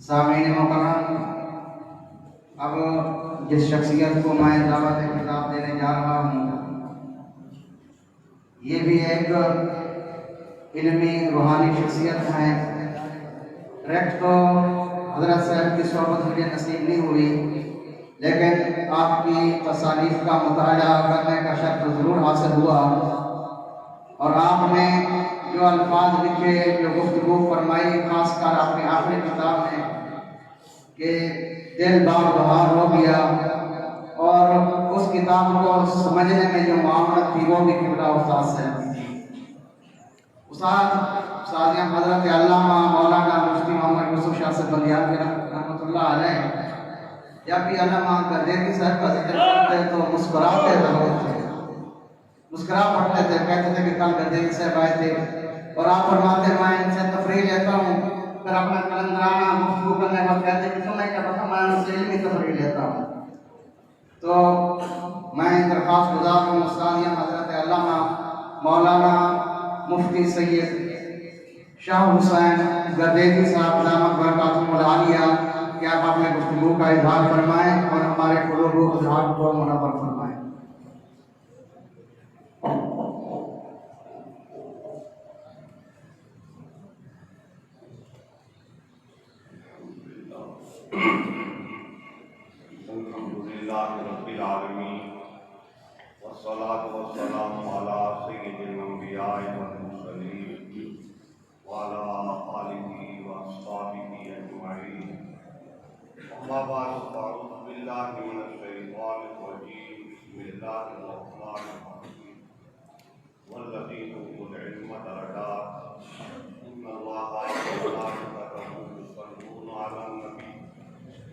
سامعین مکرم، اب جس شخصیت کو میں دعوت خطاب دینے جا رہا ہوں، یہ بھی ایک علمی روحانی شخصیت ہے۔ ڈائریکٹ تو حضرت صاحب کی صحبت مجھے نصیب نہیں ہوئی، لیکن آپ کی تصانیف کا مطالعہ کرنے کا شرف ضرور حاصل ہوا، اور آپ نے جو الفاظ لکھے، جو گفتگو فرمائی، خاص کر اپنی آخری کتاب میں کہ دل بار بہار ہو گیا، اور اس کتاب کو سمجھنے میں جو معاونت تھی وہ بھی قبلہ استاد سے تھی۔ استاد حضرت علامہ مولانا مفتی محمد یوسف شاہ سے بلیاتی رحمۃ اللہ علیہ جب بھی علامہ گردیوی صاحب کا ذکر کرتے تو مسکراتے ضرور تھے، مسکرا پڑتے تھے، کہتے تھے کہ کل گردیوی صاحب آئے تھے، اور آپ فرماتے میں ان سے تفریح لیتا ہوں، پھر اپنا کلندرانہ گفتگو کرنے کے بعد کہتے کہ تمہیں کیا پتہ، میں ان سے علمی تفریح لیتا ہوں۔ تو میں درخواست گزار ہوں استاد حضرت علامہ مولانا مفتی سید شاہ حسین گردیوی صاحب دامت برکاتہم العالیہ کہ آپ اپنے گفتگو کا اظہار فرمائیں اور ہمارے قلوب و اذہان کو منور فرمائیں۔ الحمدللہ رب العالمین والصلاة والسلام علی سید الانبیاء والمرسلین وعلی آلہ واصحابہ اجمعین، اما بعد فاعوذ باللہ من الشیطان الرجیم، بسم اللہ الرحمن الرحیم، والذین اوتوا العلم درجات ان اللہ وملائکتہ یصلون علی النبی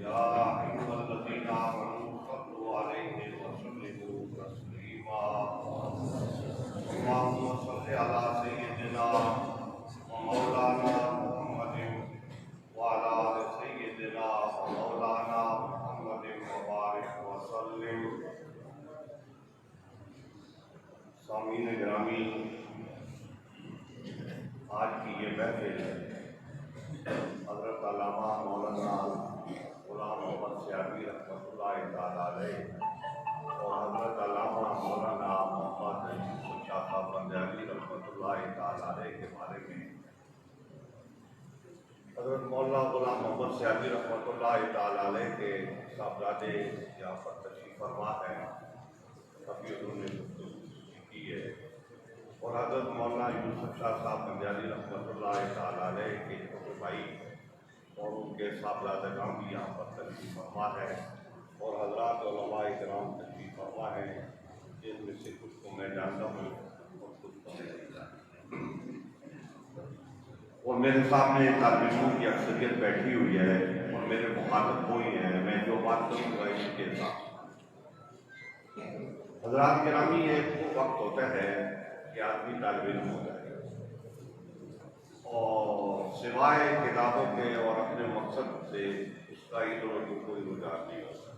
یا ایھا الذین آمنوا صلوا علیہ وسلموا تسلیما، اللہم صل علی سیدنا ومولانا محمد وعلی آل سیدنا ومولانا محمد وبارک وسلم۔ سامعین گرامی، آج کی یہ محفل حضرت علامہ مولانا غلام محمد سیابی رحمۃ اللہ تعالیٰ علیہ اور حضرت علامہ مولانا محمد یوسف شاہ صاحب بندیالی رحمۃ اللہ تعالیٰ علیہ کے بارے میں حضرت مولانا غلام محمد سیابی رحمۃ اللہ تعالیٰ علیہ کے صاحبزادے یہاں پر تشریف فرما ہیں، ابھی انہوں نے گفتگو کی ہے، اور حضرت مولانا یوسف شاہ صاحب بندیالی رحمۃ اللہ تعالیٰ علیہ کے چھوٹے بھائی اور ان کے صاحبزادگان بھی یہاں پر تشریف فرما ہے، اور حضرات علماء کرام تشریف فرما ہے، جن میں سے کچھ کو میں جانتا ہوں اور کچھ کو میں نہیں جانتا، اور میرے سامنے طالب علموں کی اکثریت بیٹھی ہوئی ہے اور میرے مخاطب وہی ہیں، میں جو بات کروں گا ان کے ساتھ۔ حضرات گرامی، ایک وہ وقت ہوتا ہے کہ آدمی طالب علم ہوتا ہے اور سوائے کتابوں کے اور اپنے مقصد سے اس کا ادھر ادھر کوئی رجحان نہیں ہوتا۔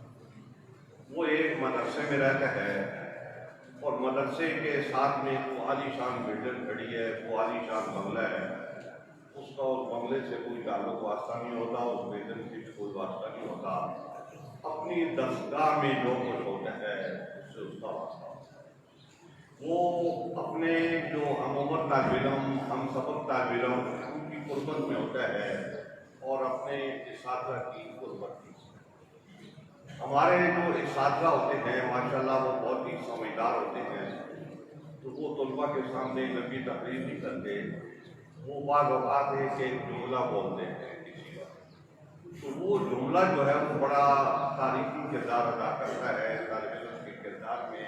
وہ ایک مدرسے میں رہتا ہے اور مدرسے کے ساتھ میں وہ عالی شان بلڈنگ کھڑی ہے، وہ عالی شان بنگلہ ہے، اس کا اس بنگلے سے کوئی تعلق واسطہ نہیں ہوتا، اس بلڈنگ سے بھی کوئی واسطہ نہیں ہوتا، اپنی درسگاہ میں جو کچھ ہوتا ہے اس سے اس کا واسطہ ہوتا ہے۔ وہ اپنے جو ہم عمر طالب علم، ہم سبق طالب علم، ان کی قربت میں ہوتا ہے اور اپنے اساتذہ کی قربت کی۔ ہمارے جو اساتذہ ہوتے ہیں ماشاءاللہ وہ بہت ہی سمجھدار ہوتے ہیں، تو وہ طلباء کے سامنے کبھی تقریر نہیں کرتے، وہ بعض اوقات ہے کہ ایک جملہ بولتے ہیں کسی وقت، تو وہ جملہ جو ہے وہ بڑا تاریخی کردار ادا کرتا ہے طالب علم کے کردار میں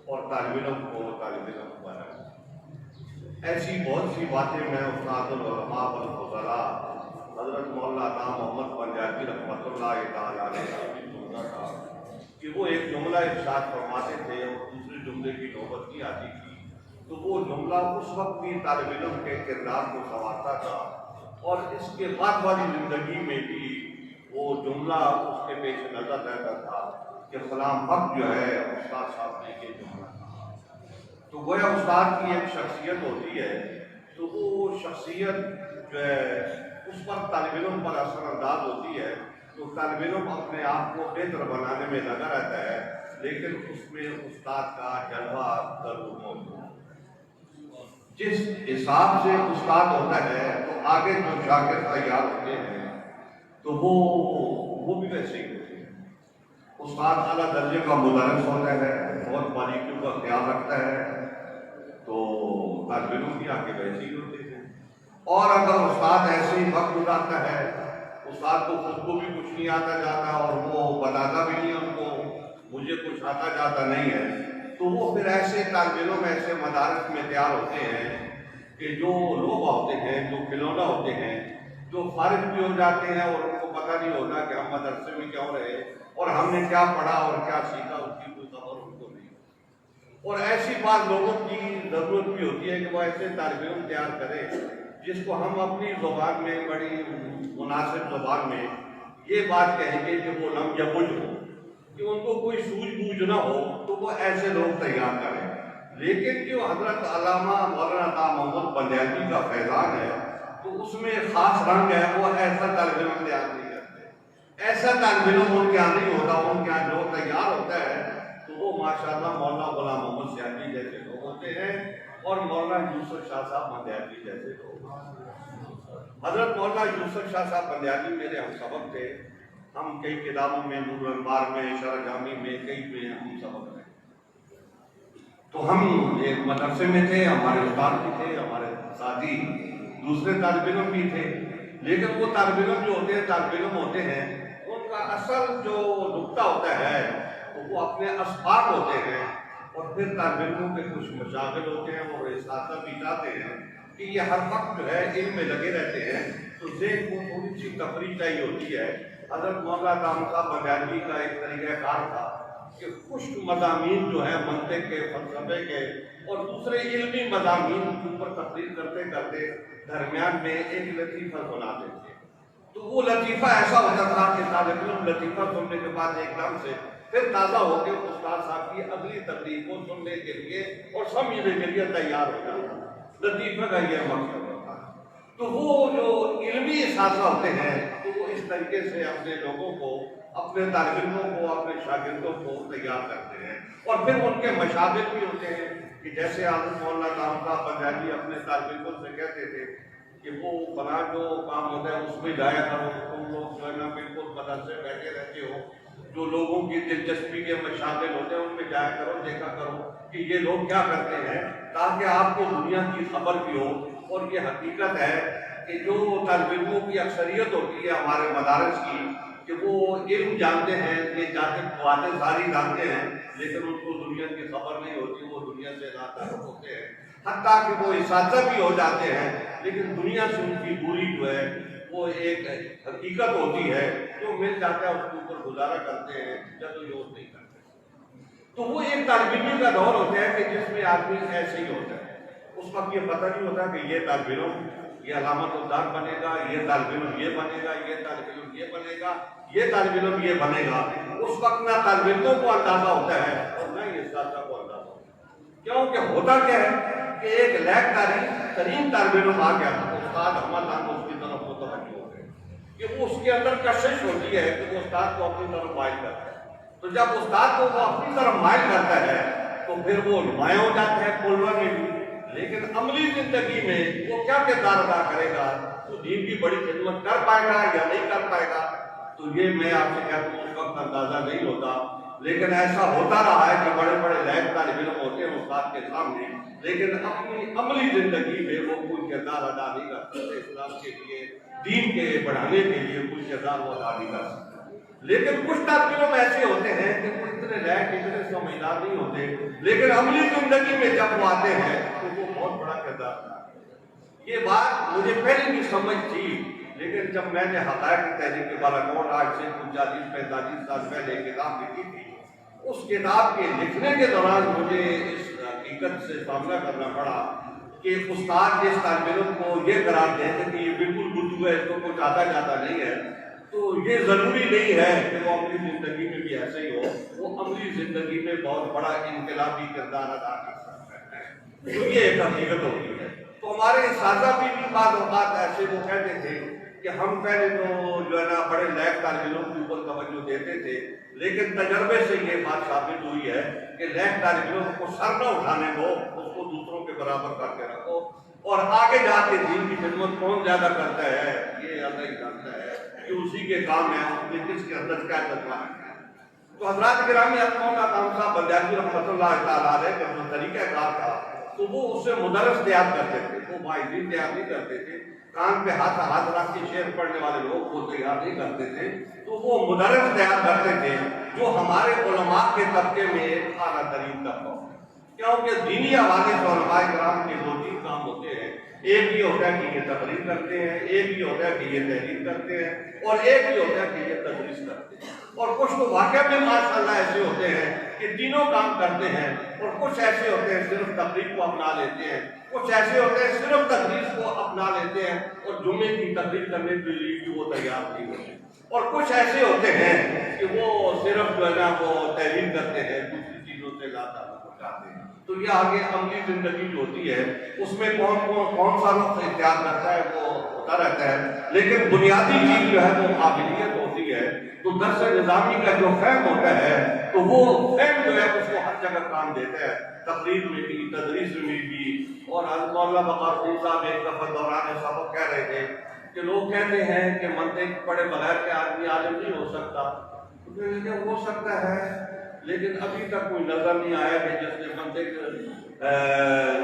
اور طالب علم کو طالب علم بنانا۔ ایسی بہت سی باتیں میں استاد العلماء والفضلاء حضرت مولانا محمد بندیالی رحمۃ اللہ تعالیٰ علیہ سے بھی سنتا تھا کہ وہ ایک جملہ ارشاد فرماتے تھے اور دوسرے جملے کی نوبت نہیں آتی تھی، تو وہ جملہ اس وقت بھی طالب علم کے کردار کو سنوارتا تھا اور اس کے بعد والی زندگی میں بھی وہ جملہ اس کے پیش نظر رہتا تھا کہ فلاں وقت جو ہے استاد صاحب نے یہ جملہ کہا۔ تو گویا استاد کی ایک شخصیت ہوتی ہے، تو وہ شخصیت جو ہے اس پر طالب علم پر اثر انداز ہوتی ہے، تو طالب علم اپنے آپ کو بہتر بنانے میں لگا رہتا ہے، لیکن اس میں استاد کا جلوہ ضرور موجود ہے۔ جس حساب سے استاد ہوتا ہے تو آگے جو شاگرد تیار ہوتے ہیں تو وہ بھی ویسے ہی ہوتے ہیں۔ استاد اعلیٰ درجے کا مدرس ہوتا ہے، بہت باریکیوں کا خیال رکھتا ہے، تو طالب علم بھی آگے ویسے ہی ہوتے ہیں۔ اور اگر استاد ایسے ہی وقت گزارتا ہے، استاد کو خود کو بھی کچھ نہیں آتا جاتا اور وہ بتاتا بھی نہیں ان کو مجھے کچھ آتا جاتا نہیں ہے، تو وہ پھر ایسے طالب علم ایسے مدارس میں تیار ہوتے ہیں کہ جو لوگ ہوتے ہیں، جو کھلونا ہوتے ہیں، جو فارغ بھی ہو جاتے ہیں اور ان کو پتہ نہیں ہوتا کہ ہم مدرسے میں کیوں رہے اور ہم نے کیا پڑھا اور کیا سیکھا، اس کی کوئی خبر ان کو نہیں۔ اور ایسی بات لوگوں کی ضرورت بھی ہوتی ہے کہ وہ ایسے طالب علم تیار کرے جس کو ہم اپنی زبان میں بڑی مناسب زبان میں یہ بات کہیں گے کہ وہ لم یبج ہو، کہ ان کو کوئی سوجھ بوجھ نہ ہو، تو وہ ایسے لوگ تیار کریں۔ لیکن جو حضرت علامہ مولانا عطا محمد بندیالوی کا فیضان ہے تو اس میں خاص رنگ ہے، وہ ایسا طالب علم تیار نہیں کرتے۔ ایسا طالب علم ان کے یہاں نہیں ہوتا، ان کے یہاں جو تیار ہوتا ہے تو وہ ماشاءاللہ مولانا غلام محمد سیالوی جیسے لوگ ہوتے ہیں اور مولانا یوسف شاہ صاحب بندیالوی جیسے لوگ۔ حضرت مولانا یوسف شاہ صاحب بندیالوی میرے ہم سبق تھے، ہم کئی کتابوں میں نور الانوار میں، شرح جامی میں، کئی میں ہم سبق رہے۔ تو ہم ایک مدرسے میں تھے، ہمارے استاد بھی تھے، ہمارے ساتھی دوسرے طالب علم بھی تھے، لیکن وہ طالب علم جو ہوتے ہیں، طالب علم ہوتے ہیں، ان کا اصل جو نقطہ ہوتا ہے وہ اپنے اسباق ہوتے ہیں، اور پھر طالب علموں کے کچھ مشاغل ہوتے ہیں اور اساتذہ بھی چاہتے ہیں کہ یہ ہر وقت جو ہے علم میں لگے رہتے ہیں، تو ذہن کو تھوڑی سی تفریح چاہیے ہوتی ہے۔ حضرت مولانا عطا محمد بندیالوی کا ایک طریقہ کار تھا کہ خشک مضامین جو ہے منطق کے، فلسفے کے اور دوسرے علمی مضامین کے اوپر تقریر کرتے کرتے درمیان میں ایک لطیفہ سناتے تھے، تو وہ لطیفہ ایسا ہوتا تھا کہ طالب علم لطیفہ سننے کے بعد ایک دم سے پھر تازہ ہو کے استاد صاحب کی اگلی تقریر کو سننے کے لیے اور سمجھنے کے لیے تیار ہو جاتا۔ لطیفہ کا یہ مقصد ہوتا ہے۔ تو وہ جو علمی اساتذہ ہوتے ہیں تو وہ اس طریقے سے اپنے لوگوں کو، اپنے طالب علموں کو، اپنے شاگردوں کو تیار کرتے ہیں، اور پھر ان کے مشاغل بھی ہوتے ہیں کہ جیسے حضرت مولانا عطا محمد بندیالوی اپنے طالب علموں سے کہتے تھے کہ وہ فلاں جو کام ہوتا ہے اس میں جایا کرو، تم لوگ جو ہے نا بالکل مدرسے بیٹھے رہتے ہو، جو لوگوں کی دلچسپی کے مشاغل ہوتے ہیں ان میں جایا کرو، دیکھا کرو کہ یہ لوگ کیا کرتے ہیں، تاکہ آپ کو دنیا کی خبر بھی ہو۔ اور یہ حقیقت ہے کہ جو طالب علموں کی اکثریت ہوتی ہے ہمارے مدارس کی کہ وہ علم جانتے ہیں، یہ جاتے باتیں ساری جانتے ہیں، لیکن ان کو دنیا کی خبر نہیں ہوتی، وہ دنیا سے ناتعلق ہوتے ہیں، حتیٰ کہ وہ اساتذہ بھی ہو جاتے ہیں، لیکن دنیا سے ان کی دوری جو ہے وہ ایک حقیقت ہوتی ہے، جو مل جاتا ہے اس کے اوپر گزارا کرتے ہیں، جدوجہد نہیں کرتے۔ تو وہ ایک طالب علم کا دور ہوتا ہے کہ جس میں آدمی ایسے ہی ہوتا ہے، اس وقت یہ پتہ نہیں ہوتا کہ یہ طالب علم یہ علامت الدار بنے گا، یہ طالب علم یہ بنے گا، یہ طالب علم یہ بنے گا، یہ طالب علم یہ بنے گا۔ اس وقت نہ طالب علموں کو اندازہ ہوتا ہے اور نہ ہی اساتذہ کو اندازہ ہوتا ہے، کیونکہ ہوتا کیا ہے کہ ایک لیک ترین طالب علم آ گیا تھا، استاد احمد خان اس کی طرف متوجہ ہو گئے کہ وہ اس کے اندر کشش ہوتی ہے کہ وہ استاد کو اپنی طرف مائل کرتا ہے، تو جب استاد کو وہ اپنی طرف مائل کرتا ہے تو پھر وہ نمایاں ہو جاتا ہے کولوا میں بھی، لیکن عملی زندگی میں وہ کیا کردار ادا کرے گا، تو دین کی بڑی خدمت کر پائے گا یا نہیں کر پائے گا، تو یہ میں آپ سے کہتا ہوں اس وقت اندازہ نہیں ہوتا، لیکن ایسا ہوتا رہا ہے کہ بڑے بڑے لائق طالب علم ہوتے ہیں استاد کے سامنے، لیکن اپنی عملی زندگی میں وہ کوئی کردار ادا نہیں کر سکتے، اسلام کے لیے، دین کے بڑھانے کے لیے کوئی کردار وہ ادا نہیں کر سکتے۔ لیکن کچھ طالب علم ایسے ہوتے ہیں کہ وہ اتنے لائق، اتنے سمجھدار نہیں ہوتے، لیکن عملی زندگی میں جب وہ آتے ہیں تو وہ بہت بڑا کردار ادا کرتے ہیں۔ یہ بات مجھے پہلے بھی سمجھ تھی، لیکن جب میں نے حقائق تحریک کے بالاکوٹ آج سے 40-45 سال پہلے کتاب لکھی تھی، اس کتاب کے لکھنے کے دوران مجھے اس حقیقت سے سامنا کرنا پڑا کہ استاد جس طالب علم کو یہ قرار دیتے کہ یہ بالکل بدھو ہے، اس کو کچھ آتا جاتا نہیں ہے، تو یہ ضروری نہیں ہے کہ وہ اپنی زندگی میں بھی ایسا ہی ہو، وہ عملی زندگی میں بہت بڑا انقلابی کردار ادا کر سکتا ہے، تو یہ ایک حقیقت ہوتی ہے۔ تو ہمارے اساتذہ بھی بعض اوقات ایسے وہ کہتے تھے کہ کہ ہم پہلے تو جو ہے نا بڑے لائق طالب علم کے اوپر توجہ دیتے تھے، لیکن تجربے سے یہ بات ثابت ہوئی ہے کہ لائق طالب علم کو سر نہ اٹھانے دو، اس کو دوسروں کے برابر کر کے رکھو، اور آگے جا کے دین کی خدمت کون زیادہ کرتا ہے یہ اللہ ہی جانتا ہے کہ اسی کے کام ہے، اس میں کس کے اندر کیا جذبہ ہے۔ تو حضرات گرامی، مولانا کام صاحب بندیالوی رحمۃ اللہ تعالیٰ علیہ کا جو طریقہ کار تھا تو وہ اس سے مدرس تیار کرتے تھے، وہ واعظین تیار نہیں کرتے تھے، کان پہ ہاتھ رکھ کے شعر پڑھنے والے لوگ وہ تیار نہیں کرتے تھے، تو وہ مدرس تیار کرتے تھے جو ہمارے علماء کے طبقے میں ایک اعلیٰ ترین طبقہ ہو، کیونکہ دینی حوالے سے علماء کرام کے دو تین کام ہوتے ہیں، ایک یہ ہوتا ہے کہ یہ تقریر کرتے ہیں، ایک یہ ہوتا ہے کہ یہ تحریر کرتے ہیں، اور ایک یہ ہوتا ہے کہ یہ تدریس کرتے ہیں، اور کچھ تو واقعہ میں ماشاءاللہ ایسے ہوتے ہیں کہ تینوں کام کرتے ہیں، اور کچھ ایسے ہوتے ہیں صرف تقریر کو اپنا لیتے ہیں، کچھ ایسے ہوتے ہیں صرف تدریس کو اپنا لیتے ہیں اور جمعے کی تقریر کرنے کے لیے بھی وہ تیار نہیں ہوتے، اور کچھ ایسے ہوتے ہیں کہ وہ صرف جو ہے نا وہ تحریر کرتے ہیں، دوسری چیزوں سے لا تعلق پہنچاتے ہیں۔ تو یہ آگے عملی زندگی جو ہوتی ہے اس میں کون سا رخ اختیار کرتا ہے وہ ہوتا رہتا ہے، لیکن بنیادی چیز جو ہے وہ قابلیت ہوتی ہے۔ تو درس نظامی کا جو فہم ہوتا ہے تو وہ فہم جو ہے اس کو ہر جگہ کام دیتا ہے، تقریر میں بھی، تدریس میں بھی۔ اور حضرت مولانا بقار الدین صاحب ایک دفعہ دوران سبق کہہ رہے تھے کہ لوگ کہتے ہیں کہ منطق پڑھے بغیر کے آدمی عالم نہیں ہو سکتا، تو کہتے ہیں ہو سکتا ہے، لیکن ابھی تک کوئی نظر نہیں آیا کہ جس نے منطق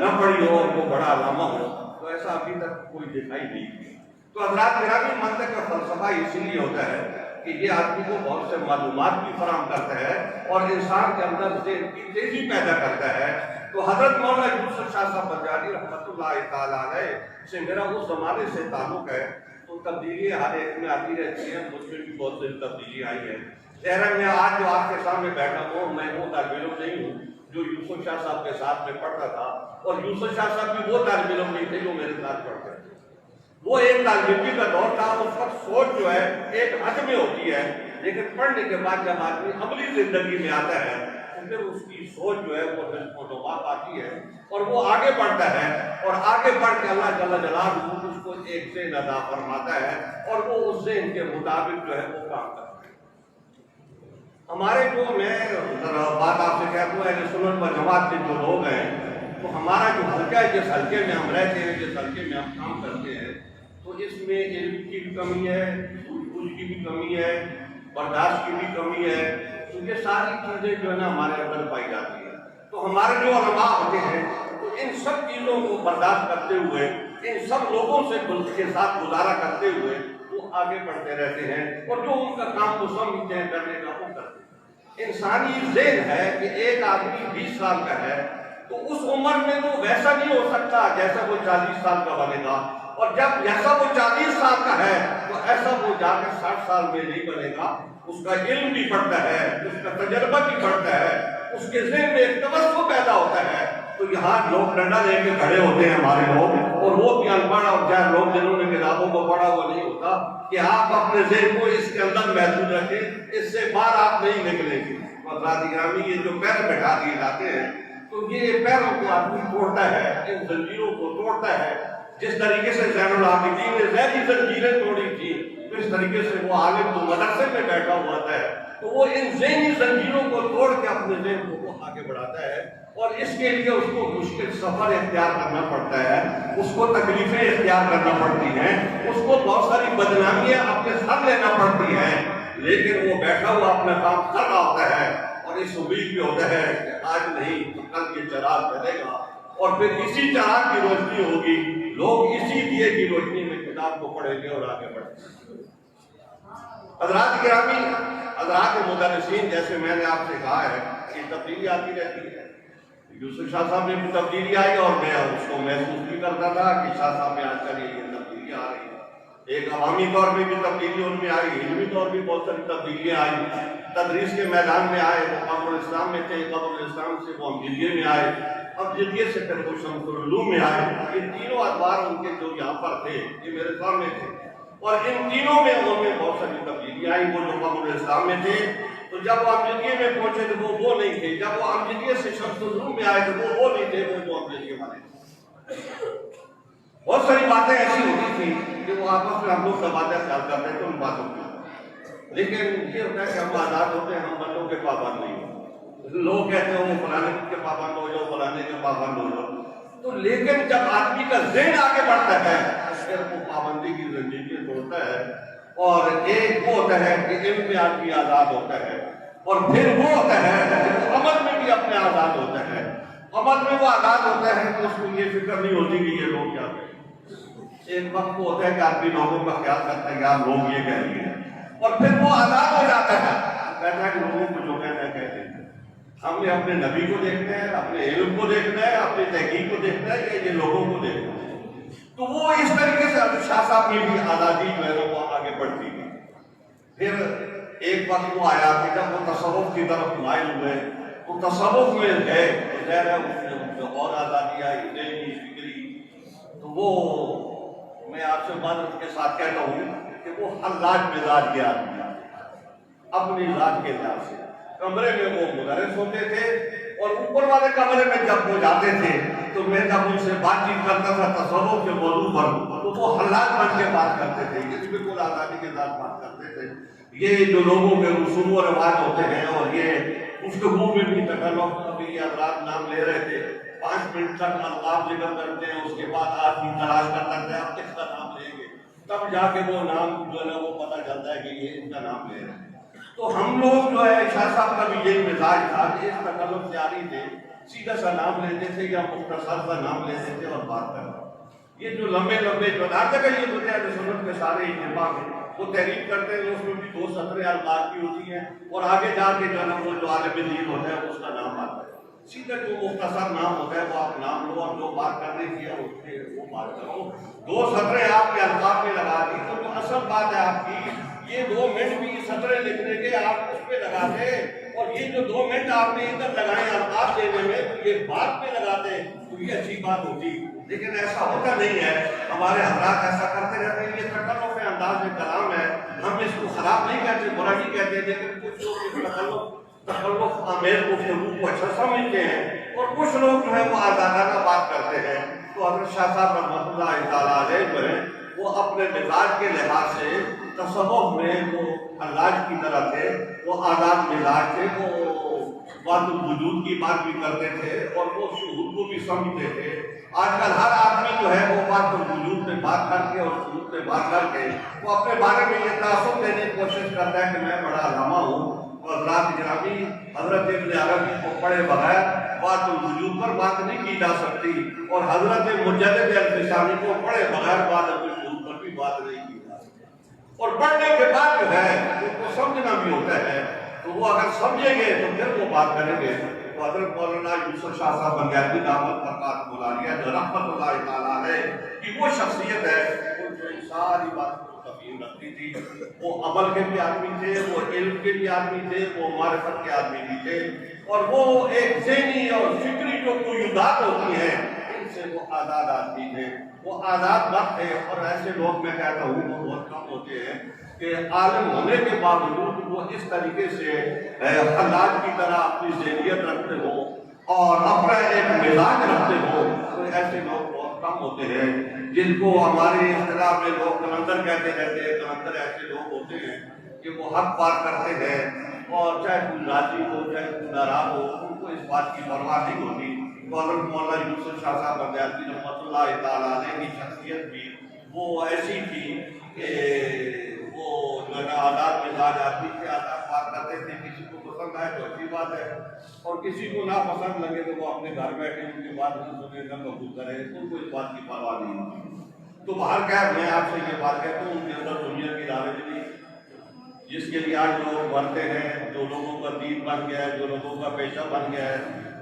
نہ پڑھی ہو اور وہ بڑا علامہ ہو، تو ایسا ابھی تک کوئی دکھائی نہیں۔ تو حضرات گرامی، منطق کا فلسفہ اسی لیے ہوتا ہے کہ یہ آدمی کو بہت سے معلومات بھی فراہم کرتا ہے اور انسان کے اندر ذہن کی تیزی پیدا کرتا ہے۔ تو حضرت مولانا یوسف شاہ صاحب بنجاری رحمۃ اللہ تعالیٰ علیہ سے میرا اس زمانے سے تعلق ہے، تو تبدیلی ہر ایک میں آتی رہتی ہیں، مجھ میں بھی بہت سی تبدیلی آئی ہے۔ ظاہر میں آج جو آپ کے سامنے بیٹھا ہوں، میں وہ طالب علم نہیں ہوں جو یوسف شاہ صاحب کے ساتھ میں پڑھتا تھا، اور یوسف شاہ صاحب بھی وہ طالب علم نہیں تھے جو میرے ساتھ پڑھتے تھے۔ وہ ایک طالب علم کا دور تھا، اس وقت سوچ جو ہے ایک حد میں ہوتی ہے، لیکن پڑھنے کے بعد جب آدمی عملی زندگی میں آتا ہے تو پھر اس کی سوچ جو ہے وہ نما پاتی ہے اور وہ آگے بڑھتا ہے، اور آگے بڑھ کے اللہ جل جلالہ اس کو ایک ذہن عطا فرماتا ہے اور وہ اس ذہن کے مطابق جو ہے وہ کام کرتا ہے۔ ہمارے جو میں بات آپ سے کہتا ہوں، اہل سنت و جماعت کے جو لوگ ہیں، تو ہمارا جو حلقہ ہے، جس حلقے میں ہم رہتے ہیں، جس حلقے میں ہم کام کرتے ہیں، تو اس میں علم کی بھی کمی ہے، سوجھ کی بھی کمی ہے، برداشت کی بھی کمی ہے، تو یہ ساری چیزیں جو ہے نا ہمارے اندر پائی جاتی ہیں۔ تو ہمارے جو علماء ہوتے ہیں تو ان سب چیزوں کو برداشت کرتے ہوئے، ان سب لوگوں سے کے ساتھ گزارا کرتے ہوئے وہ آگے بڑھتے رہتے ہیں، اور جو ان کا کام وہ سمجھتے ہیں کرنے کا وہ کرتے ہیں۔ انسانی ذہن ہے کہ ایک آدمی 20 سال کا ہے تو اس عمر میں وہ ویسا نہیں ہو سکتا جیسا وہ 40 سال کا بنے گا، اور جب جیسا وہ 40 سال کا ہے تو ایسا وہ جا کے 60 سال میں نہیں بنے گا۔ اس کا علم بھی بڑھتا ہے، اس کا تجربہ بھی بڑھتا ہے، اس کے ذہن میں ایک توسع پیدا ہوتا ہے۔ تو یہاں لوگ ڈنڈا لے کے کھڑے ہوتے ہیں ہمارے لوگ، اور وہ بھی ان پڑھ اور جہاں لوگ جنہوں نے کتابوں کو پڑھا ہوا نہیں ہوتا، کہ آپ اپنے ذہن کو اس کے اندر محدود رکھیں، اس سے باہر آپ نہیں نکلیں گے۔ حضرات گرامی، یہ جو پیر بٹھا دیے جاتے ہیں تو یہ پیروں کو آدمی توڑتا ہے، ان زنجیروں کو توڑتا ہے۔ جس طریقے سے زین العابدین نے ذہنی زنجیریں توڑی تھی، اس طریقے سے وہ عالم جو مدرسے میں بیٹھا ہوا ہے تو وہ ان ذہنی زنجیروں کو توڑ کے اپنے ذہن کو وہ آگے بڑھاتا ہے، اور اس کے لیے اس کو مشکل سفر اختیار کرنا پڑتا ہے، اس کو تکلیفیں اختیار کرنا پڑتی ہیں، اس کو بہت ساری بدنامیاں اپنے سر لینا پڑتی ہیں، لیکن وہ بیٹھا ہوا اپنا کام کر رہا ہوتا ہے، اور اس امید میں ہوتا ہے کہ آج نہیں تو کل یہ چراغ چلے گا، اور پھر اسی چراغ کی روشنی ہوگی، لوگ اسی دیے کی روشنی میں کتاب کو پڑھیں گے اور آگے بڑھیں گے۔ حضرات گرامی، حضرات مدرسین، جیسے میں نے آپ سے کہا ہے کہ تبدیلی آتی رہتی ہے۔ یوسف شاہ صاحب میں بھی تبدیلی آئی اور میں اس کو محسوس بھی کرتا تھا کہ شاہ صاحب میں آج کل یہ تبدیلی آ رہی ہے۔ ایک عوامی طور پہ بھی تبدیلی ان میں آئی، علمی طور بھی بہت ساری تبدیلیاں آئی۔ تدریس کے میدان میں آئے، وہ قبر الاسلام میں تھے، قبر الاسلام سے وہ امجدیہ میں آئے، امجدیہ سے پھر وہ شمس العلوم میں آئے۔ یہ تینوں ادوار ان کے جو یہاں پر تھے یہ میرے سامنے تھے، اور ان تینوں میں ان میں بہت ساری تبدیلیاں آئی۔ وہ جو قبر الاسلام میں تھے تو جب وہ امجدیہ میں پہنچے تو وہ نہیں تھے، جب وہ امجدیہ سے شمس العلوم میں آئے تو وہ نہیں تھے، وہ امجدیہ والے تھے۔ بہت ساری باتیں ایسی ہوتی تھی کہ وہ آپس میں ہم لوگ تبادلہ خیال کرتے تھے ان باتوں کی، لیکن یہ ہوتا ہے کہ ہم آزاد ہوتے ہیں، ہم بندوں کے پابند نہیں ہوتے۔ لوگ کہتے ہیں وہ فلانے کے پابند ہو جاؤ، فلانے کے پابند ہو جاؤ، تو لیکن جب آدمی کا ذہن آگے بڑھتا ہے پھر وہ پابندی کی زندگی توڑتا ہے، اور ایک وہ ہوتا ہے کہ علم میں آدمی آزاد ہوتا ہے، اور پھر وہ ہوتا ہے کہ وہ عمل میں بھی اپنے آزاد ہوتا ہے۔ عمل میں وہ آزاد ہوتا ہے کہ اس کو یہ فکر نہیں ہوتی کہ یہ لوگ کیا کہیں۔ ایک وقت وہ ہوتا ہے کہ آدمی لوگوں کا خیال کرتا ہے یار لوگ یہ کہیں گے، اور پھر وہ آزاد ہو جاتا ہے، کہتا ہے کہ لوگوں کو جو کہنا ہے کہتے ہیں۔ ہم نے اپنے نبی کو دیکھنا ہے، اپنے علم کو دیکھنا ہے، اپنی تحقیق کو دیکھنا ہے، یا یہ لوگوں کو دیکھنا ہے۔ تو وہ اس طریقے سے شاہ صاحب کی بھی آزادی جو ہے وہ آگے بڑھتی گئی۔ پھر ایک وقت وہ آیا کہ جب وہ تصوف کی طرف مائل ہوئے، تو تصوف میں گئے، ظاہر ہے اس میں اور آزادی آئی، ذہنی فکری۔ تو وہ میں آپ سے بات کے ساتھ کہتا ہوں کہ وہ حلاج مزاج کے آدمی اپنی ذات کے لحاظ سے کمرے میں وہ مدرس ہوتے تھے، اور اوپر والے کمرے میں جب وہ جاتے تھے تو میں جب ان سے بات چیت کرتا تھا تصوف کے موضوع پر تو وہ حلاج بن کے بات کرتے تھے، یہ بالکل آزادی کے ساتھ بات کرتے تھے۔ یہ جو لوگوں کے رسوم و رواج ہوتے ہیں، اور یہ گفتگو میں بھی تکلف، ابھی یہ حضرات نام لے رہے تھے، 5 منٹ تک القاب ذکر کرتے ہیں، اس کے بعد آدمی تلاش کرتا ہے اب کس کا نام لیں گے، تب جا کے وہ نام جو ہے نا وہ پتہ چلتا ہے کہ یہ ان کا نام لے رہے ہیں۔ تو ہم لوگ جو ہے شاہ صاحب کا بھی یہی مزاج تھا کہ اس تکلف سے آ رہی تھے، سیدھا سا نام لیتے تھے یا مختصر سا نام لیتے تھے اور بات کرتے۔ یہ جو لمبے لمبے جو ہر جگہ یہ ہوتے ہیں سنت کے سارے اتفاق ہیں، وہ تحریر کرتے ہیں، اس میں بھی 2 سطریں الفاظ کی ہوتی ہیں، اور آگے جا کے جو ہے نا وہ جو عالم دین ہوتا ہے اس کا نام آتا ہے۔ سیدھا جو مختصر نام ہوتا ہے وہ آپ نام لو، اور جو بات کرنے کی ہے اس سے وہ بات کرو۔ 2 سطریں آپ کے الفاظ میں لگا دی تو جو اصل بات ہے آپ کی، یہ 2 منٹ بھی سطریں لکھنے کے آپ اس پہ لگاتے، اور یہ جو 2 منٹ آپ نے ادھر لگائے الفاظ دینے میں تو یہ بات پہ لگاتے تو یہ اچھی بات ہوتی، لیکن ایسا ہوتا نہیں ہے۔ ہمارے حضرات ایسا کرتے رہتے ہیں، یہ تکلف انداز کلام ہے، ہم اس کو خراب نہیں کہتے، برا نہیں کہتے، لیکن کچھ لوگ تکلف آمیز گفتگو کو اچھا سمجھتے ہیں، اور کچھ لوگ جو ہے وہ آزادانہ بات کرتے ہیں۔ تو حضرت شاہ صاحب رحمۃ اللہ تعالیٰ علیہ جو ہے وہ اپنے مزاج کے لحاظ سے تصوف میں وہ حلاج کی طرح تھے، وہ آزاد مزاج تھے، وہ بات الوجود کی بات بھی کرتے تھے، اور وہ شہود کو بھی سمجھتے تھے۔ آج کل ہر آدمی جو ہے وہ بات الوجود میں بات کر کے اور شہود میں بات کر کے وہ اپنے بارے میں یہ تعصب دینے کی کوشش کرتا ہے کہ میں بڑا علامہ ہوں، اور ذات گرامی حضرت ابن عربی کو پڑھے بغیر بات الوجود پر بات نہیں کی جا سکتی، اور حضرت مجدد الفسانی کو پڑھے بغیر بات الوجود پر بھی بات نہیں کی جا سکتی۔ اور پڑھنے کے بعد جو ہے ان کو سمجھنا بھی ہوتا ہے، تو وہ اگر سمجھیں گے تو پھر وہ بات کریں گے۔ تو حضرت مولانا یوسف شاہ صاحب بنگالی دعوت برکات مولانا جو رحمت اللہ تعالیٰ علیہ کی وہ شخصیت ہے وہ جو ساری بات کو تفہیم رکھتی تھی۔ وہ عمل کے بھی آدمی تھے، وہ علم کے بھی آدمی تھے، وہ معرفت کے آدمی بھی تھے، اور وہ ایک ذہنی اور فکری جو قیودات ہوتی ہیں ان سے وہ آزاد آدمی تھے، وہ آزاد مرد تھے۔ اور ایسے لوگ میں کہتا ہوں وہ بہت کم ہوتے ہیں کہ عالم ہونے کے باوجود وہ اس طریقے سے حلاج کی طرح اپنی ذہنیت رکھتے ہو اور اپنا ایک مزاج رکھتے ہو، تو ایسے لوگ بہت کم ہوتے ہیں، جن کو ہمارے اصطلاح میں لوگ کلندر کہتے رہتے ہیں۔ کلندر ایسے لوگ ہوتے ہیں کہ وہ حق بات کرتے ہیں، اور چاہے کوئی راضی ہو چاہے کوئی ناراض ہو ان کو اس بات کی پرواہ نہیں ہوتی۔ تو حضرت مولانا یوسف شاہ صاحب بنگالی رحمۃ اللہ تعالیٰ علیہ کی شخصیت بھی وہ ایسی تھی کہ وہ جو ہے نا آزاد مزاج آدمی سے آزاد بات کرتے تھے، کسی کو پسند آئے تو اچھی بات ہے، اور کسی کو ناپسند لگے تو وہ اپنے گھر بیٹھے ان کی بات نہ سنے نہ قبول کرے، ان کو اس بات کی پرواہ نہیں ہوتی۔ تو باہر کیا میں آپ سے یہ بات کہتا ہوں، ان کے اندر دنیا کی لالچ نہیں، جس کے لیے آج لوگ مرتے ہیں، جو لوگوں کا دین بن گیا ہے، جو لوگوں کا پیشہ بن گیا ہے،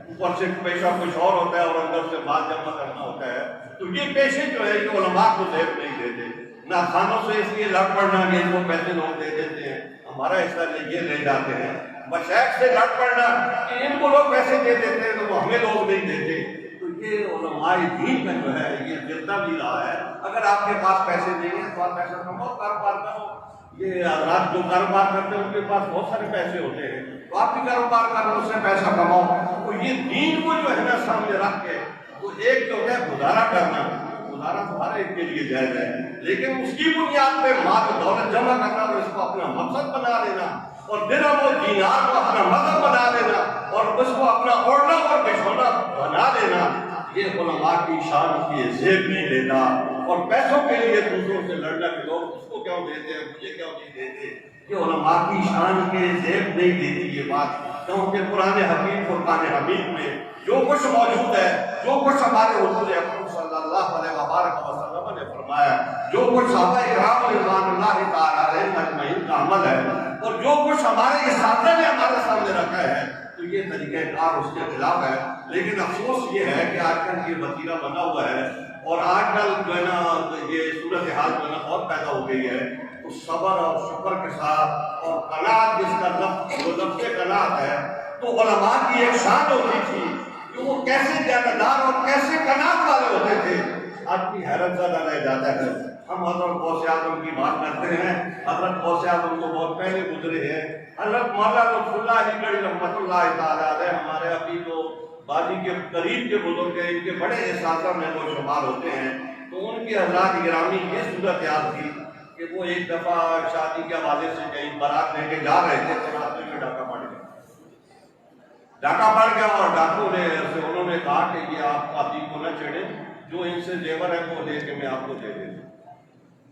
اوپر سے پیشہ کچھ اور ہوتا ہے اور اندر سے مال جمع کرنا ہوتا ہے۔ تو یہ پیشے جو ہے یہ علماء کو زیب نہیں دیتے، نہ خانوں سے اس لیے لڑ پڑنا کہ ان کو پیسے لوگ دے دیتے ہیں، ہمارا حصہ یہ لے جاتے ہیں، مشائخ سے لڑ پڑنا کہ ان کو لوگ پیسے دے دیتے ہیں تو وہ ہمیں لوگ نہیں دیتے۔ تو یہ علماء دین کا جو ہے یہ گرتا بھی رہا ہے۔ اگر آپ کے پاس پیسے نہیں ہیں تو آپ پیسہ کماؤ، کاروبار کرو۔ یہ حضرات جو کاروبار کرتے ہیں ان کے پاس بہت سارے پیسے ہوتے ہیں، تو آپ بھی کاروبار کرو، اس سے پیسہ کماؤ۔ تو یہ دین کو جو ہے نا سامنے رکھ کے تو ایک جو ہے گزارا کرنا، گزارا تو ہر ایک کے لیے جائز ہے، لیکن اس کی بنیاد پہ مال و دولت جمع کرنا اور اس کو اپنا مقصد بنا لینا اور درہم و دینار کو اپنا مذہب بنا لینا اور اس کو اپنا اوڑھنا اور بچھونا بنا لینا، یہ علماء کی شان کی زیب نہیں دیتا۔ اور پیسوں کے لیے دوسروں سے لڑنا کہ لوگ اس کو کیوں دیتے ہیں، مجھے کیوں نہیں دیتے، یہ علماء کی شان کے زیب نہیں دیتی یہ بات، کیونکہ قرآن حکیم فرقان حمید میں جو کچھ موجود ہے، جو کچھ ہمارے حضور اکرم صلی اللہ علیہ وسلم نے فرمایا، جو کچھ صحابہ اکرام رضوان اللہ تعالیٰ علیہم اجمعین کا عمل ہے اور جو کچھ ہمارے اساتذہ نے ہمارے سامنے رکھا ہے، تو یہ طریقہ کار اس کے خلاف ہے۔ لیکن افسوس یہ ہے کہ آج کل یہ وتیرہ بنا ہوا ہے اور آج کل جو ہے نا یہ صورتحال جو ہے نا بہت پیدا ہو گئی ہے، تو صبر اور شکر کے ساتھ اور قناعت، جس کا لفظ قناعت ہے، تو علماء کی ایک شان ہوتی تھی کہ وہ کیسے دیانتدار اور کیسے قناعت والے ہوتے تھے، آدمی حیرت زدہ رہ جاتا ہے۔ ہم حضرت غوث اعظم کی بات کرتے ہیں، حضرت غوث اعظم کو بہت پہلے گزرے ہیں، حضرت مولانا لطف اللہ علی گڑھی رحمۃ اللہ تعالیٰ علیہ ہمارے ابھی جو باجی کے قریب کے بزرگ ہیں، ان کے بڑے اساتذہ میں وہ شمار ہوتے ہیں، تو ان کی حضرات گرامی یہ صورتحال تھی کہ وہ ایک دفعہ شادی کے حوالے سے کہیں بارات لے کے جا رہے تھے تو راستے میں ڈاکہ پڑ گیا، ڈاکہ پڑ گیا اور ڈاکو نے انہوں نے کہا کہ یہ آپ پاتی کو نہ چھیڑیں، جو ان سے زیور ہے وہ لے کے میں آپ کو دے دیتا ہوں۔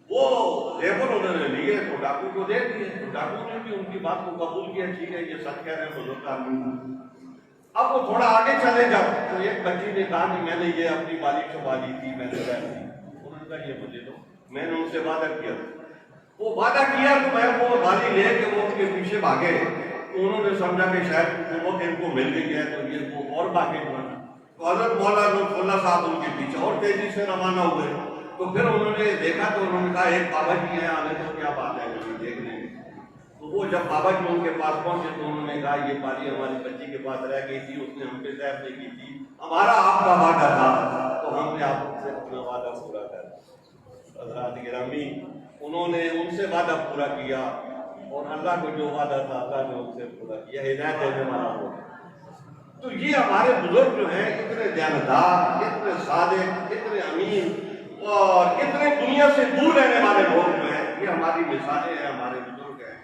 وہ زیور انہوں نے لیے تو ڈاکو کو دے دیے، تو ڈاکو نے بھی ان کی بات کو قبول کیا، ٹھیک ہے یہ سچ کہہ رہے ہیں بزرگ آدمی۔ اب وہ تھوڑا آگے چلے جب تو ایک بچی نے کہا کہ میں نے یہ اپنی والی چھپالی تھی، میں نے انہوں نے کہا یہ مجھے دو، میں نے ان سے وعدہ کیا، وہ وعدہ کیا تو میں وہ والی لے کے وہ ان کے پیچھے بھاگے، انہوں نے سمجھا کہ شاید حکومت ان کو مل گئی ہے تو یہ وہ اور بھاگے ہوئے، تو حضرت مولانا لطف اللہ صاحب ان کے پیچھے اور تیزی سے روانہ ہوئے، تو پھر انہوں نے دیکھا تو انہوں نے کہا ایک بابا جی ہیں آنے تو کیا بات ہے دیکھ لیں گے، تو وہ جب بابا جی ان کے پاس پہنچے تو انہوں نے کہا یہ پاری ہماری بچی کے پاس رہ گئی تھی، اس نے ہم پہ زہر نہیں کی تھی، ہمارا آپ کا وعدہ تھا تو ہم نے آپ سے اپنا وعدہ پورا کر۔ حضرات گرامی انہوں نے ان سے وعدہ پورا کیا اور اللہ کو جو وعدہ تھا اللہ نے ان سے پورا کیا، ہدایت دینے والا ہو۔ تو یہ ہمارے بزرگ جو ہیں اتنے دیانتدار، اتنے صادق، اتنے امین اور اتنے دنیا سے دور رہنے والے لوگ جو ہیں، یہ ہماری مثالیں ہیں، ہمارے بزرگ ہیں۔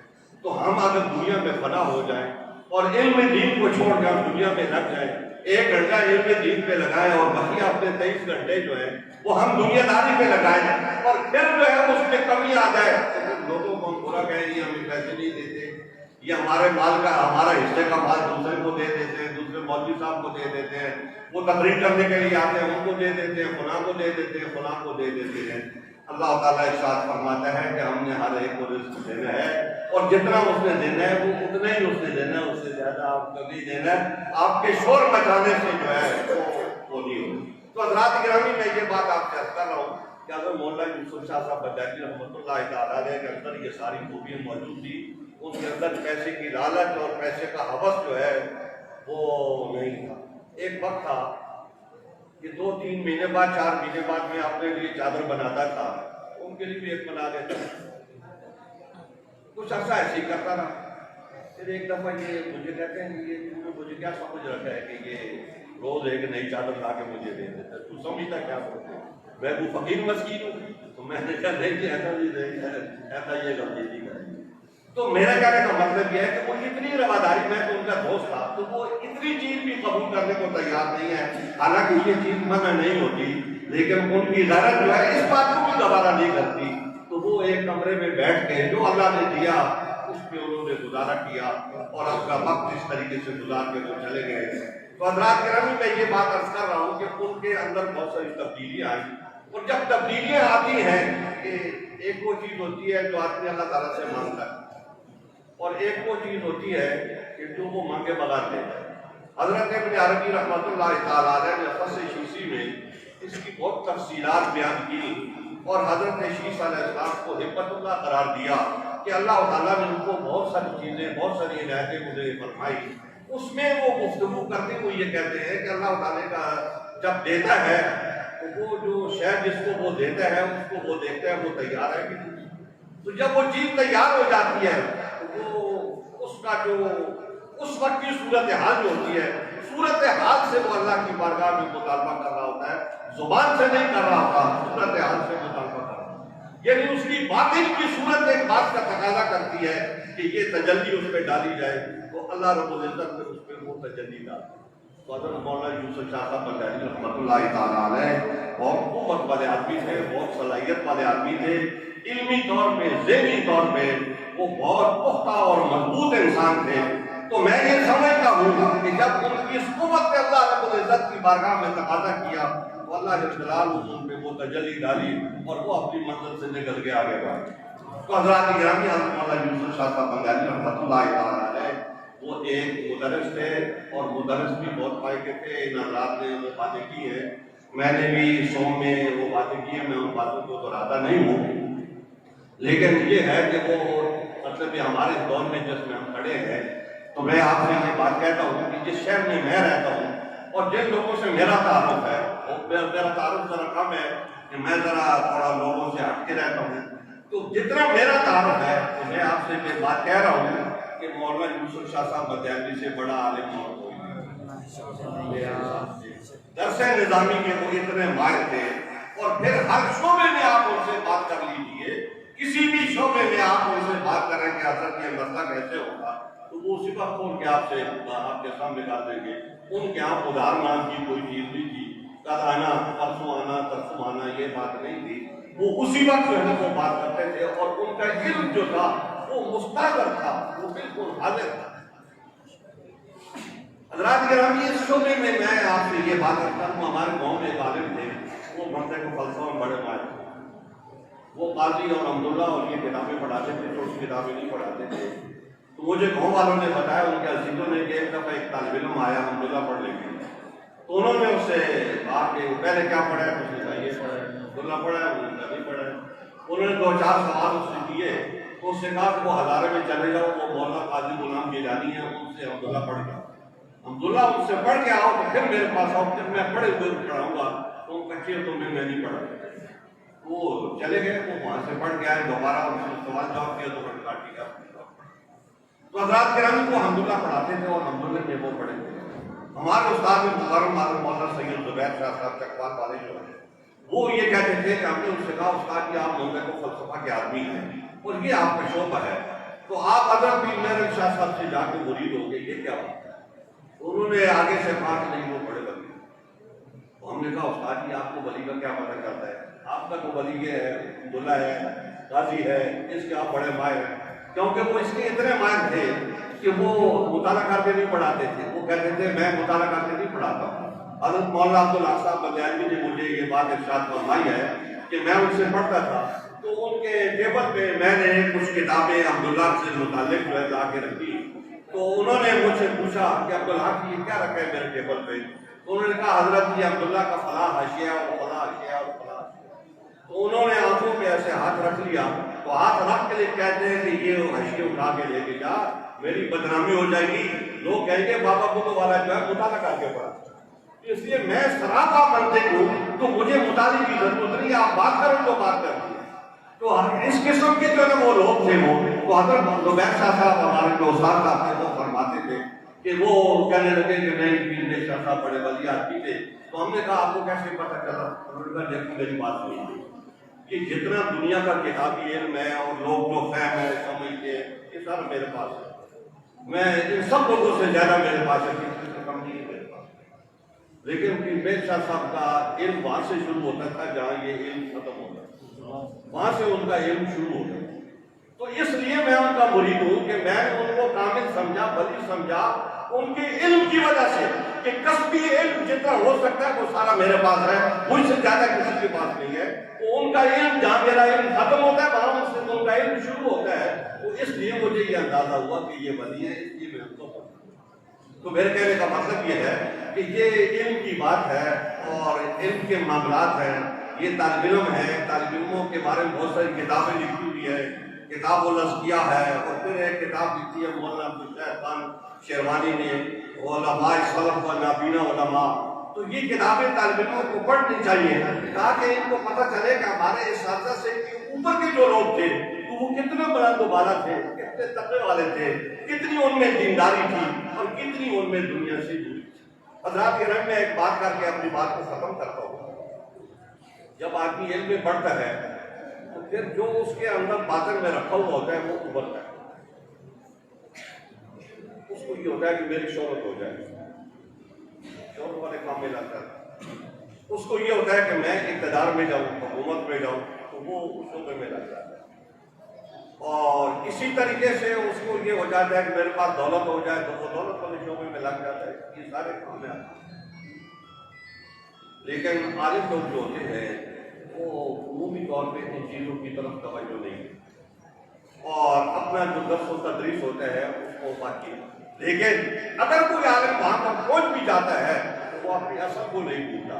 تو ہم اگر دنیا میں فنا ہو جائیں اور علم دین کو چھوڑ کر دنیا میں لگ جائیں، 1 گھنٹہ علم دین پہ لگائیں اور باقی اپنے 23 گھنٹے جو ہیں وہ ہم دنیا داری پہ لگائیں اور پھر جو ہے اس میں کمی آ جائے تو پھر لوگوں کو ہم برا کہیں گے ہمیں پیسے نہیں دیتے، یہ ہمارے مال کا ہمارا حصے کا مال دوسرے کو دے دیتے ہیں، دوسرے مولوی صاحب کو دے دیتے ہیں، وہ تقریر کرنے کے لیے آتے ہیں ان کو دے دیتے ہیں، فلاں کو دے دیتے ہیں، فلاں کو دے دیتے ہیں۔ اللہ تعالیٰ ارشاد فرماتا ہے کہ ہم نے ہر ایک کو رزق دینا ہے اور جتنا اس نے دینا ہے وہ اتنا ہی اس نے دینا ہے، اس سے زیادہ آپ کو نہیں دینا ہے، آپ کے شور مچانے سے جو ہے وہ نہیں ہوگی۔ تو حضرات گرامی میں یہ بات آپ سے عرض کر رہا ہوں کہ اگر مولانا یوسف شاہ صاحب بجاجی رحمۃ اللہ تعالیٰ علیہ کے اندر یہ ساری خوبیاں موجود تھی، ان کے اندر پیسے کی لالچ اور پیسے کا ہوس جو ہے وہ نہیں تھا۔ ایک وقت تھا کہ 2-3 مہینے بعد 4 مہینے بعد میں اپنے لیے چادر بناتا تھا، ان کے لیے بھی ایک بنا دیتا، کچھ عرصہ ایسے ہی کرتا رہا۔ پھر ایک دفعہ یہ مجھے کہتے ہیں کہ یہ تم نے مجھے کیا سمجھ رکھا ہے کہ یہ روز ایک نئی چادر لا کے مجھے دے دیتا ہے، تو سمجھتا کیا کرتے میں وہ فقیر مسکین ہوں؟ تو میں نے کہا نہیں کہ ایسا یہ غمگینی کریں گے۔ تو میرا کہنے کا مطلب یہ ہے کہ وہ اتنی رواداری، میں تو ان کا دوست تھا تو وہ اتنی چیز بھی قبول کرنے کو تیار نہیں ہے، حالانکہ یہ چیز منع نہیں ہوتی، لیکن ان کی غیرت جو ہے اس بات کو بھی گوارا نہیں کرتی، تو وہ ایک کمرے میں بیٹھ کے جو اللہ نے دیا اس پہ انہوں نے گزارا کیا اور اپنا وقت اس طریقے سے گزار کے وہ چلے گئے۔ تو حضرات گرامی میں یہ بات عرض کر رہا ہوں کہ ان کے اندر بہت ساری تبدیلیاں آئیں، اور جب تبدیلیاں آتی ہیں کہ ایک وہ چیز ہوتی ہے جو آدمی اللہ تعالیٰ سے مانگتا ہے اور ایک وہ چیز ہوتی ہے کہ جو وہ مانگے بغیر دیتا ہے۔ حضرت ابن عربی رحمۃ اللہ تعالیٰ علیہ نے فصل شیسی میں اس کی بہت تفصیلات بیان کی اور حضرت شیس علیہ السلام کو ہمت اللہ قرار دیا کہ اللہ تعالیٰ نے ان کو بہت ساری چیزیں، بہت ساری ہدایتیں مجھے فرمائی۔ اس میں وہ گفتگو کرتے ہوئے یہ کہتے ہیں کہ اللہ تعالیٰ کا جب دیتا ہے تو وہ جو شاید جس کو وہ دیتا ہے اس کو وہ دیکھتا ہے وہ تیار ہے کہ نہیں، تو جب وہ چیز تیار ہو جاتی ہے تو وہ اس کا جو اس وقت کی صورتحال جو ہوتی ہے، صورتحال سے وہ اللہ کی بارگاہ میں مطالبہ کر رہا ہوتا ہے، زبان سے نہیں کر رہا ہوتا، صورتحال سے مطالبہ کر رہا ہوتا ہے۔ یعنی اس کی باطن کی صورت ایک بات کا تقاضا کرتی ہے کہ یہ تجلی اس پہ ڈالی جائے، تو اللہ رب العزت نے اس پہ وہ تجلی ڈالی۔ تو حضرت مولانا یوسف شاہ صاحب بغدادی رحمۃ اللہ تعالیٰ علیہ بہت قوت والے آدمی تھے، بہت صلاحیت والے آدمی تھے، علمی طور پہ، ذہنی طور پہ وہ بہت پختہ اور مضبوط انسان تھے۔ تو میں یہ سمجھتا ہوں کہ جب ان کی اس قوت پہ اللہ رب العزت کی بارگاہ میں تقاضا کیا تو اللہ جل جلالہ ان پہ وہ تجلی ڈالی اور وہ اپنی منزل سے نکل کے آگے بڑھے۔ تو حضرات گرامی، حضرت مولانا یوسف شاہ صاحب بغدادی رحمۃ اللہ تعالیٰ علیہ وہ ایک مدرس تھے، اور مدرس بھی بہت فائدے تھے۔ ان حضرات نے وہ باتیں کی ہیں، میں نے بھی سوم میں وہ باتیں کی ہیں، میں ان باتوں کو دہراتا نہیں ہوں، لیکن یہ ہے کہ وہ مطلب ہمارے دور میں جس میں ہم کھڑے ہیں، تو میں آپ سے یہ بات کہتا ہوں کہ جس شہر میں میں رہتا ہوں اور جن لوگوں سے میرا تعارف ہے، میرا تعارف ذرا کم ہے کہ میں ذرا تھوڑا لوگوں سے ہٹ کے رہتا ہوں، تو جتنا میرا تعارف ہے تو میں آپ سے یہ بات کہہ رہا ہوں کہ مولانا یوسف شاہ صاحب بغدادی سے بڑا عالم اور کوئی نہیں۔ درس نظامی کے وہ اتنے ماہر تھے، اور پھر ہر شعبے میں آپ ان سے بات کر لیجیے، کسی بھی شعبے میں آپ ان سے بات کریں کہ حضرت یہ مسئلہ کیسے ہوگا، تو وہ اسی وقت کھول کے آپ کے سامنے کر دیں گے۔ ان کے یہاں ادھار نام کی کوئی چیز نہیں تھی، کل آنا پرسوں آنا ترسوں آنا یہ بات نہیں تھی، وہ اسی وقت جو ہے وہ بات کرتے تھے، اور ان کا علم جو تھا وہ مستقر تھا، وہ بالکل حاضر تھا۔ حضرات گرامی، اس شعبے میں میں آپ سے یہ بات کرتا ہوں، ہمارے گاؤں میں ایک عالم تھے، وہ منطق و فلسفہ میں بڑے ماہر تھے، وہ قاضی اور حمداللہ اور یہ کتابیں پڑھاتے تھے، چھوٹی کتابیں نہیں پڑھاتے تھے۔ تو مجھے گاؤں والوں نے بتایا، ان کے عزیزوں نے، کہ ایک دفعہ ایک طالب علم آیا حمداللہ پڑھنے کے لیے، تو انہوں نے اس سے کہا کہ پہلے کیا پڑھا ہے، اس نے کہا یہ پڑھا ہے، حمداللہ پڑھا ہے، انہوں نے کہا نہیں پڑھا ہے۔ انہوں نے 2-4 سوال اس سے کیے، تو اس سے کہا کہ وہ ہزارے میں چلے جاؤ، وہ مولانا قاضی غلام گیلانی ہے، ان سے حمداللہ پڑھ جاؤ، حمداللہ ان سے پڑھ کے آؤ تو پھر میرے پاس آؤ، پھر میں پڑھے ہوئے پڑھاؤں گا، تو کچے تو میں نہیں پڑھا۔ وہ چلے گئے، وہ وہاں سے پڑھ کے آئے، دوبارہ ان سے سوال جواب کیا تو انہوں نے کہا ٹھیک ہے۔ تو حضرات گرامی، وہ حمداللہ پڑھاتے تھے اور حمداللہ میں وہ پڑھے تھے۔ ہمارے استاد محترم مولانا سید زبیر شاہ صاحب چکوال والے جو ہیں، وہ یہ کہتے تھے کہ ہم نے ان سے کہا استاد جی آپ منطق و فلسفہ کے آدمی ہیں اور یہ آپ کا شعبہ ہے، تو آپ حضرت پیر مہر شاہ صاحب سے جا کے مرید ہو گئے، یہ کیا بات ہے؟ انہوں نے آگے سے کہا کہ نہیں وہ بڑے ولی ہیں۔ تو ہم نے کہا استاد جی آپ کو ولی کا کیا پتہ چلتا ہے؟ آپ کا تو ولی یہ ہے، عبداللہ ہے، قاضی ہے، اس کے آپ بڑے ماہر ہیں۔ کیونکہ وہ اس کے اتنے ماہر تھے کہ وہ مطالعہ کر کے نہیں پڑھاتے تھے، وہ کہتے تھے میں مطالعہ کر کے نہیں پڑھاتا ہوں۔ حضرت مولانا عبدالحق صاحب بغدادی نے مجھے یہ بات ارشاد فرمائی ہے کہ میں ان سے پڑھتا تھا، تو ان کے ٹیبل پہ میں نے کچھ کتابیں عبداللہ سے متعلق جو ہے لا کے رکھی، تو انہوں نے مجھ سے پوچھا کہ عبدالحق یہ کیا رکھا ہے میرے ٹیبل پہ؟ تو انہوں نے کہا حضرت یہ عبداللہ کا فلاں حاشیہ اور فلاں حاشیہ اور فلاں حاشیہ۔ تو انہوں نے آنکھوں پہ ایسے ہاتھ رکھ لیا، تو ہاتھ رکھ کے کہتے ہیں کہ یہ حاشیہ اٹھا کے لے کے جا، میری بدنامی ہو جائے گی، لوگ کہیں گے بابا بدھ والا جو ہے مطالعہ کر کے پڑھا۔ اس لیے میں سراپا منطق ہوں، تو مجھے مطالعے کی ضرورت نہیں، آپ بات کرو تو بات کر دیں۔ تو اس قسم کے جو ہے وہ لوگ تھے، وہ حضرت زبیر شاہ صاحب ہمارے جو استاد صاحب تھے وہ فرماتے تھے کہ وہ کہنے لگے کہ نہیں پیر شاہ صاحب بڑے ولی آدمی تھے۔ تو ہم نے کہا آپ کو کیسے پتہ چلا؟ انہوں نے کہا دیکھو میری بات سنیے، کہ جتنا دنیا کا کتابی علم ہے اور لوگ جو فہم ہے سمجھتے ہیں یہ سارا میرے پاس ہے، میں ان سب لوگوں سے زیادہ میرے پاس ہے، کسی سے کم نہیں ہے میرے پاس۔ لیکن پیر شاہ صاحب کا علم وہاں سے شروع ہوتا تھا جہاں یہ علم ختم ہوتا تھا، وہاں سے ان کا علم شروع ہوتا تھا۔ تو اس لیے میں ان کا مرید ہوں کہ میں نے ان کو کامل سمجھا، ولی سمجھا ان کے علم کی وجہ سے، کہ کسبی علم جتنا ہو سکتا ہے وہ سارا میرے پاس ہے، مجھ سے زیادہ کسی کے پاس نہیں ہے۔ تو ان کا علم جہاں میرا علم ختم ہوتا ہے وہاں ان سے ان کا علم شروع ہوتا ہے، تو اس لیے مجھے یہ اندازہ ہوا کہ یہ ولی ہے، اس لیے میں ان کو پڑھتا ہوں۔ تو میرے کہنے کا مطلب یہ ہے کہ یہ علم کی بات ہے اور علم کے معاملات ہیں، یہ طالب علم ہے، طالب علموں کے بارے میں بہت ساری کتابیں لکھی ہوئی ہے، کتاب الازکیہ ہے، اور پھر ایک کتاب لکھی ہے مولانا عبدالشاہ خان شیروانی نے، علماء سلف و نابینا علماء۔ تو یہ کتابیں طالب علموں کو پڑھنی چاہیے تاکہ ان کو پتہ چلے کہ ہمارے اساتذہ سے اوپر کے جو لوگ تھے تو وہ کتنے بلند و بالا تھے، کتنے تقوی والے تھے، کتنی ان میں دینداری تھی اور کتنی ان میں دنیا سے دوری تھی۔ حضرات کرام میں ایک بات کر کے اپنی بات کو ختم کرتا ہوں۔ جب آدمی علم میں بڑھتا ہے تو پھر جو اس کے اندر باطن میں رکھا ہوا ہوتا ہے وہ ابھرتا ہے۔ اس کو یہ ہوتا ہے کہ میری شہرت ہو جائے، شہرت والے کام میں لاتا ہے۔ اس کو یہ ہوتا ہے کہ میں اقتدار میں جاؤں، حکومت میں جاؤں، تو وہ اس شعبے میں لگ جاتا ہے۔ اور اسی طریقے سے اس کو یہ ہو جاتا ہے کہ میرے پاس دولت ہو جائے تو وہ دولت والے شعبے میں لگ جاتا ہے۔ یہ سارے کام میں آتے ہیں۔ لیکن عالم لوگ جو ہوتے ہیں وہ عمومی طور پہ ان چیزوں کی طرف توجہ نہیں ہے اور اپنا جو درس و تدریس ہوتا ہے اس کو باقی۔ لیکن اگر کوئی عالم وہاں پر پہنچ بھی جاتا ہے تو وہ اپنے اصل کو نہیں بھولتا،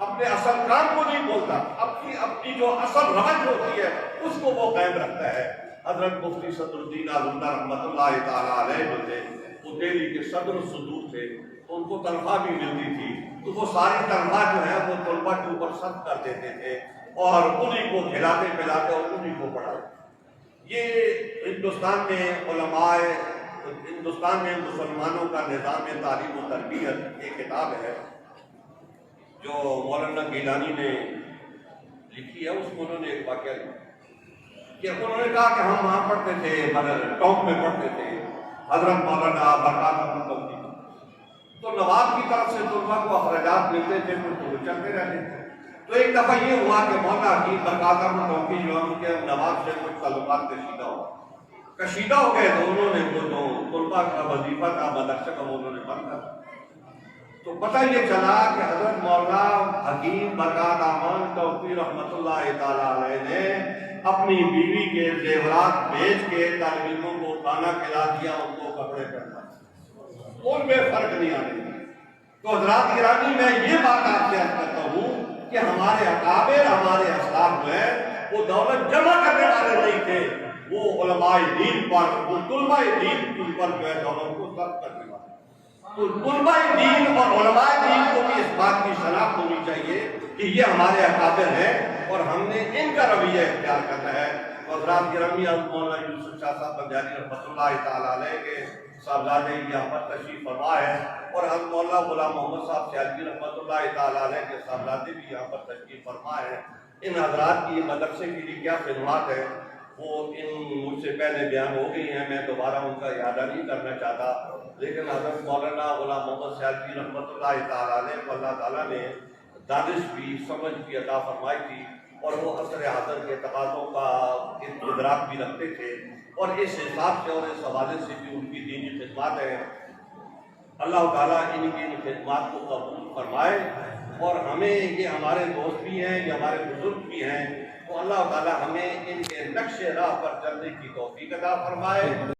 اپنے اصل کام کو نہیں بولتا، اپنی جو اصل رمج ہوتی ہے اس کو وہ قائم رکھتا ہے۔ حضرت مفتی صدر الدین آزمدار رحمۃ اللہ تعالیٰ علیہ جو تھے وہ دہلی کے صدر صدور تھے، ان کو تنخواہ بھی ملتی تھی تو وہ ساری تنخواہ جو ہے وہ طلباء کے اوپر صرف کر دیتے تھے اور انہیں کو کھلاتے پلاتے اور انہیں کو پڑھاتے۔ یہ ہندوستان میں علماء، ہندوستان میں مسلمانوں کا نظام تعلیم و تربیت ایک کتاب ہے جو مولانا گیلانی نے لکھی ہے۔ اس میں انہوں نے ایک واقعہ لکھا کہ انہوں نے کہا کہ ہم وہاں پڑھتے تھے، ٹاؤن میں پڑھتے تھے، حضرت مولانا برکات احمد توفیق، تو نواب کی طرف سے طلباء کو اخراجات ملتے تھے تو وہ چلتے رہتے تھے۔ تو ایک دفعہ یہ ہوا کہ مولانا حکیم برکات احمد توفیق جو ان کے نواب سے کچھ تعلقات کشیدہ ہو گئے تو انہوں نے وہ جو طلباء کا وظیفہ تھا مدرسے کا وہ انہوں نے بند کر دیا۔ تو پتہ یہ چلا کہ حضرت مولانا حکیم برکات احمد توفیق رحمۃ اللہ تعالیٰ علیہ نے اپنی بیوی کے زیورات بیچ کے طالب علموں کو کھانا کھلا دیا، ان کو کپڑے پہنا، ان میں فرق نہیں آنے دیا۔ تو حضرات گرامی میں یہ بات آپ سے عرض کرتا ہوں کہ ہمارے اکابر، ہمارے اسلاف جو ہے وہ دولت جمع کرنے والے نہیں تھے، وہ علماء دین پر، وہ طلباء دین پر جو ہے دولت کو صرف کرنے والے۔ تو طلباء دین اور علماء دین کو بھی اس بات کی شناخت ہونی چاہیے کہ یہ ہمارے اکابر ہیں اور ہم نے ان کا رویہ اختیار کرنا ہے۔ تو حضرات گرامی مولانا یوسف شاہ صاحب بنجاری رحمۃ اللہ تعالیٰ علیہ کے صاحبزادے یہاں پر تشریف فرما ہے اور حضرت مولانا غلام محمد صاحب سیالوی رحمۃ اللہ تعالیٰ علیہ کے صاحبزادے بھی یہاں پر تشریف فرما ہے۔ ان حضرات کی مدرسے کے لیے کیا خدمات ہے وہ مجھ سے پہلے بیان ہو گئی ہیں، میں دوبارہ ان کا اعادہ نہیں کرنا چاہتا۔ لیکن حضرت مولانا غلام محمد سیالوی رحمۃ اللہ تعالیٰ علیہ کو اللہ تعالیٰ نے دانش بھی، سمجھ بھی عطا فرمائی تھی اور وہ عصر حاضر کے تقاضوں کا ادراک بھی رکھتے تھے اور اس حساب سے اور اس حوالے سے بھی ان کی دینی خدمات ہیں۔ اللہ تعالیٰ ان کی خدمات کو قبول فرمائے اور ہمیں، یہ ہمارے دوست بھی ہیں، یہ ہمارے بزرگ بھی ہیں، تو اللہ تعالیٰ ہمیں ان کے نقش راہ پر چلنے کی توفیق عطا فرمائے۔